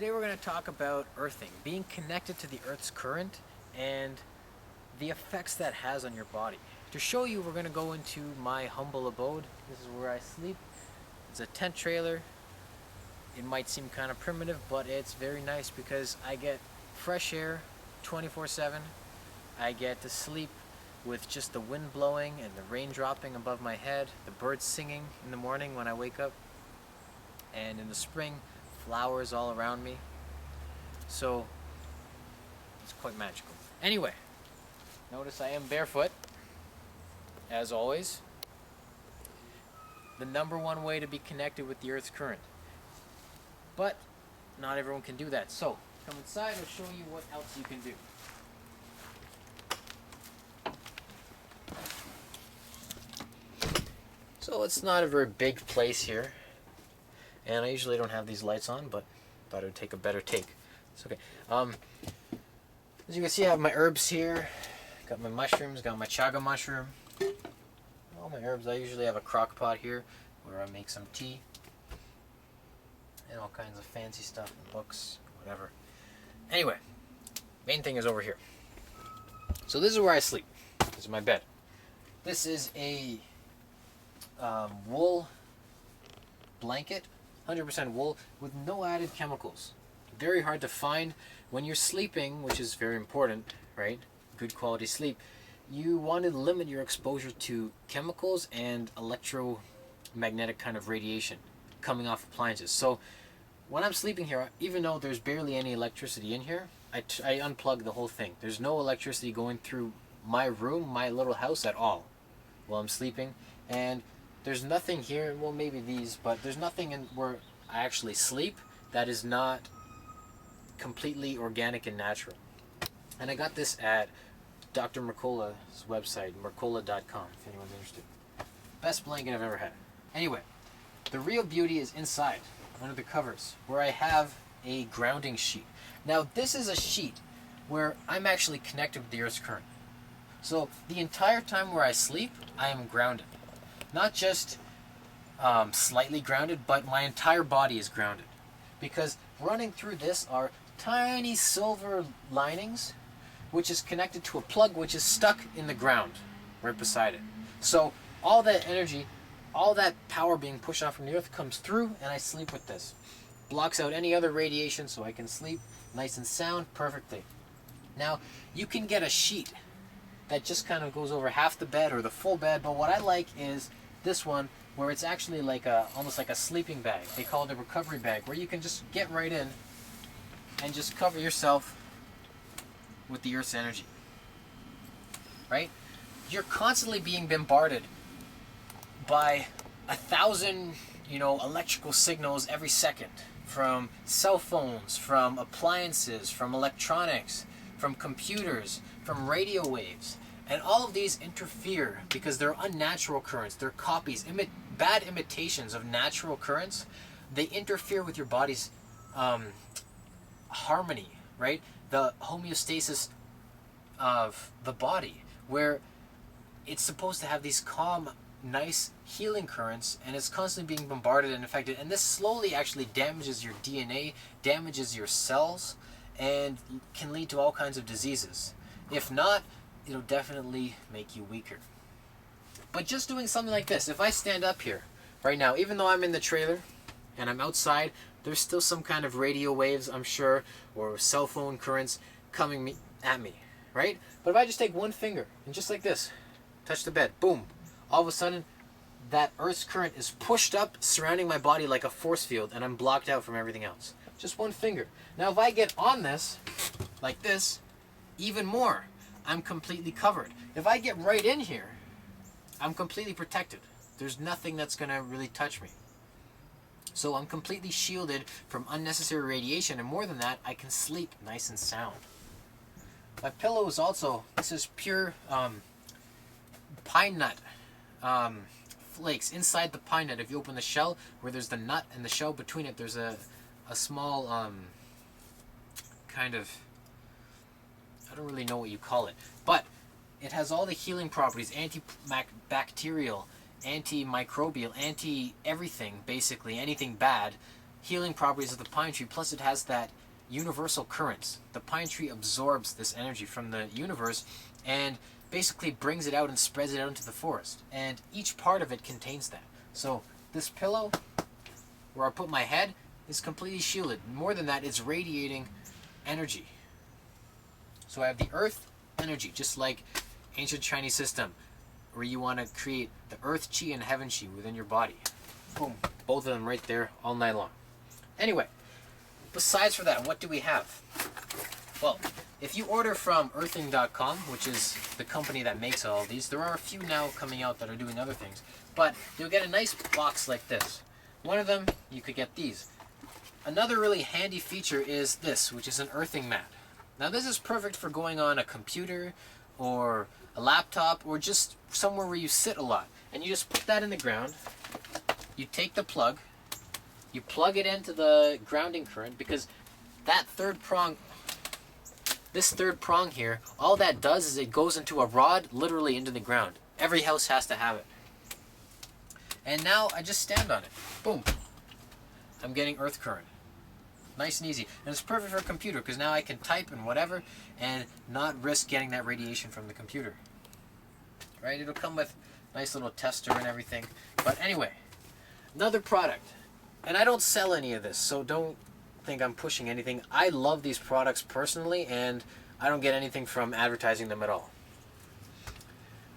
Today we're going to talk about earthing, being connected to the Earth's current and the effects that has on your body. To show you, we're going to go into my humble abode. This is where I sleep. It's a tent trailer. It might seem kind of primitive, but it's very nice because I get fresh air 24/7. I get to sleep with just the wind blowing and the rain dropping above my head, the birds singing in the morning when I wake up, and in the spring, flowers all around me. So it's quite magical. Anyway, notice I am barefoot, as always. The number one way to be connected with the Earth's current. But not everyone can do that. So come inside, I'll show you what else you can do. So it's not a very big place here, and I usually don't have these lights on, but thought it would take a better take. It's okay. As you can see, I have my herbs here. Got my mushrooms, got my chaga mushroom. All my herbs. I usually have a crock pot here where I make some tea and all kinds of fancy stuff and books, whatever. Anyway, main thing is over here. So this is where I sleep. This is my bed. This is a wool blanket, 100% wool with no added chemicals. Very hard to find when you're sleeping, which is very important, right? Good quality sleep. You want to limit your exposure to chemicals and electromagnetic kind of radiation coming off appliances. So when I'm sleeping here, even though there's barely any electricity in here, I unplug the whole thing. There's no electricity going through my room, my little house at all while I'm sleeping. And there's nothing here, well maybe these, but there's nothing in where I actually sleep that is not completely organic and natural. And I got this at Dr. Mercola's website, mercola.com, if anyone's interested. Best blanket I've ever had. Anyway, the real beauty is inside, under the covers, where I have a grounding sheet. Now, this is a sheet where I'm actually connected with the Earth's current. So, the entire time where I sleep, I am grounded. Not just slightly grounded, but my entire body is grounded. Because running through this are tiny silver linings, which is connected to a plug which is stuck in the ground right beside it. So all that energy, all that power being pushed off from the earth comes through, and I sleep with this. Blocks out any other radiation so I can sleep nice and sound perfectly. Now, you can get a sheet that just kind of goes over half the bed or the full bed, but what I like is this one where it's actually like almost like a sleeping bag. They call it a recovery bag, where you can just get right in and just cover yourself with the Earth's energy, right? You're constantly being bombarded by 1,000, electrical signals every second, from cell phones, from appliances, from electronics, from computers, from radio waves. And all of these interfere because they're unnatural currents. They're copies, bad imitations of natural currents. They interfere with your body's harmony, right? The homeostasis of the body, where it's supposed to have these calm, nice, healing currents, and it's constantly being bombarded and affected. And this slowly actually damages your DNA, damages your cells, and can lead to all kinds of diseases. If not, it'll definitely make you weaker. But just doing something like this, if I stand up here right now, even though I'm in the trailer and I'm outside, there's still some kind of radio waves, I'm sure, or cell phone currents coming at me, right? But if I just take one finger and just like this, touch the bed, boom, all of a sudden that Earth's current is pushed up, surrounding my body like a force field, and I'm blocked out from everything else. Just one finger. Now if I get on this, like this, even more, I'm completely covered. If I get right in here, I'm completely protected. There's nothing that's going to really touch me. So I'm completely shielded from unnecessary radiation, and more than that, I can sleep nice and sound. My pillow is also, this is pure pine nut flakes. Inside the pine nut, if you open the shell, where there's the nut and the shell between it, there's a small kind of, I don't really know what you call it, but it has all the healing properties, antibacterial, antimicrobial, anti-everything, basically, anything bad, healing properties of the pine tree, plus it has that universal currents. The pine tree absorbs this energy from the universe and basically brings it out and spreads it out into the forest. And each part of it contains that. So this pillow, where I put my head, is completely shielded. More than that, it's radiating energy. So I have the earth energy, just like ancient Chinese system, where you want to create the earth chi and heaven chi within your body. Boom. Both of them right there all night long. Anyway, besides for that, what do we have? Well, if you order from earthing.com, which is the company that makes all of these, there are a few now coming out that are doing other things, but you'll get a nice box like this. One of them, you could get these. Another really handy feature is this, which is an earthing mat. Now this is perfect for going on a computer or a laptop or just somewhere where you sit a lot. And you just put that in the ground, you take the plug, you plug it into the grounding current, because that third prong, this third prong here, all that does is it goes into a rod, literally into the ground. Every house has to have it. And now I just stand on it. Boom. I'm getting earth current. Nice and easy. And it's perfect for a computer because now I can type and whatever and not risk getting that radiation from the computer. Right? It'll come with a nice little tester and everything. But anyway, another product. And I don't sell any of this, so don't think I'm pushing anything. I love these products personally, and I don't get anything from advertising them at all.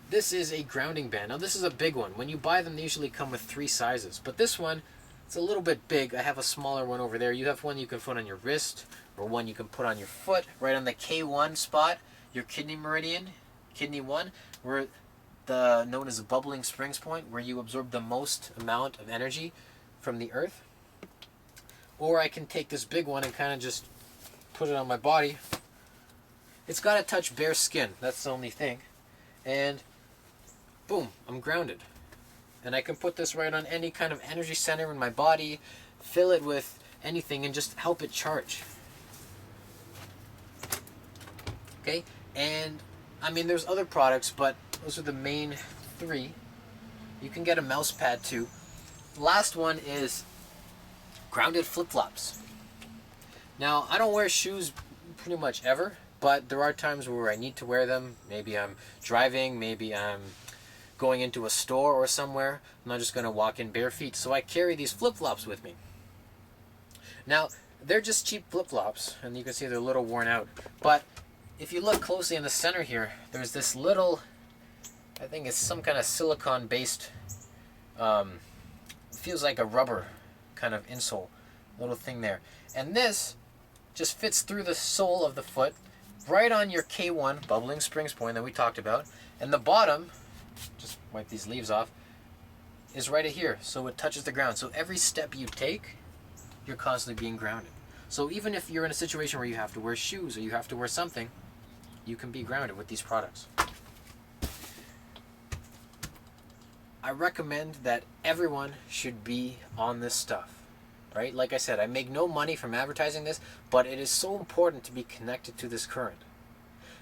This is a grounding band. Now this is a big one. When you buy them, they usually come with 3 sizes. But this one, it's a little bit big. I have a smaller one over there. You have one you can put on your wrist, or one you can put on your foot, right on the K1 spot, your kidney meridian, kidney 1, where the known as a bubbling springs point, where you absorb the most amount of energy from the earth. Or I can take this big one and kind of just put it on my body. It's got to touch bare skin. That's the only thing. And boom, I'm grounded. And I can put this right on any kind of energy center in my body, fill it with anything, and just help it charge. Okay? And, I mean, there's other products, but those are the main 3. You can get a mouse pad too. Last one is grounded flip-flops. Now, I don't wear shoes pretty much ever, but there are times where I need to wear them. Maybe I'm driving, maybe I'm going into a store or somewhere. I'm not just going to walk in bare feet, so I carry these flip-flops with me. Now, they're just cheap flip-flops, and you can see they're a little worn out. But if you look closely in the center here, there's this little, I think it's some kind of silicone-based, feels like a rubber kind of insole, little thing there. And this just fits through the sole of the foot, right on your K1 bubbling springs point that we talked about. And the bottom, just wipe these leaves off, is right here, so it touches the ground. So every step you take, you're constantly being grounded. So even if you're in a situation where you have to wear shoes or you have to wear something, you can be grounded with these products. I recommend that everyone should be on this stuff, right? Like I said, I make no money from advertising this, but it is so important to be connected to this current.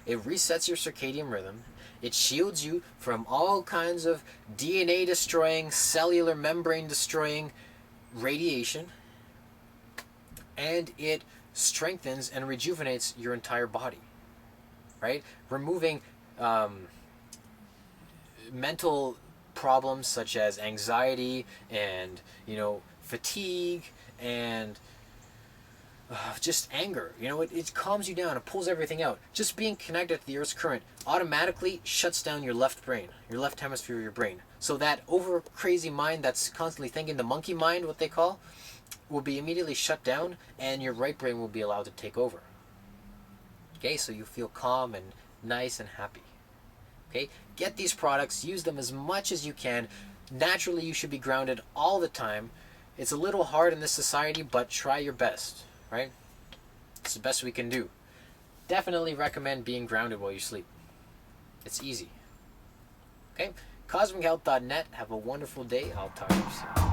It resets your circadian rhythm. It shields you from all kinds of DNA destroying, cellular membrane destroying radiation. And it strengthens and rejuvenates your entire body, right? Removing mental problems such as anxiety and, fatigue and just anger. It calms you down. It pulls everything out. Just being connected to the Earth's current automatically shuts down your left brain, your left hemisphere of your brain. So that over crazy mind that's constantly thinking, the monkey mind, what they call, will be immediately shut down, and your right brain will be allowed to take over. Okay, so you feel calm and nice and happy. Okay, get these products, use them as much as you can. Naturally, you should be grounded all the time. It's a little hard in this society, but try your best, right? It's the best we can do. Definitely recommend being grounded while you sleep. It's easy. Okay, cosmichealth.net. Have a wonderful day. I'll talk to you soon.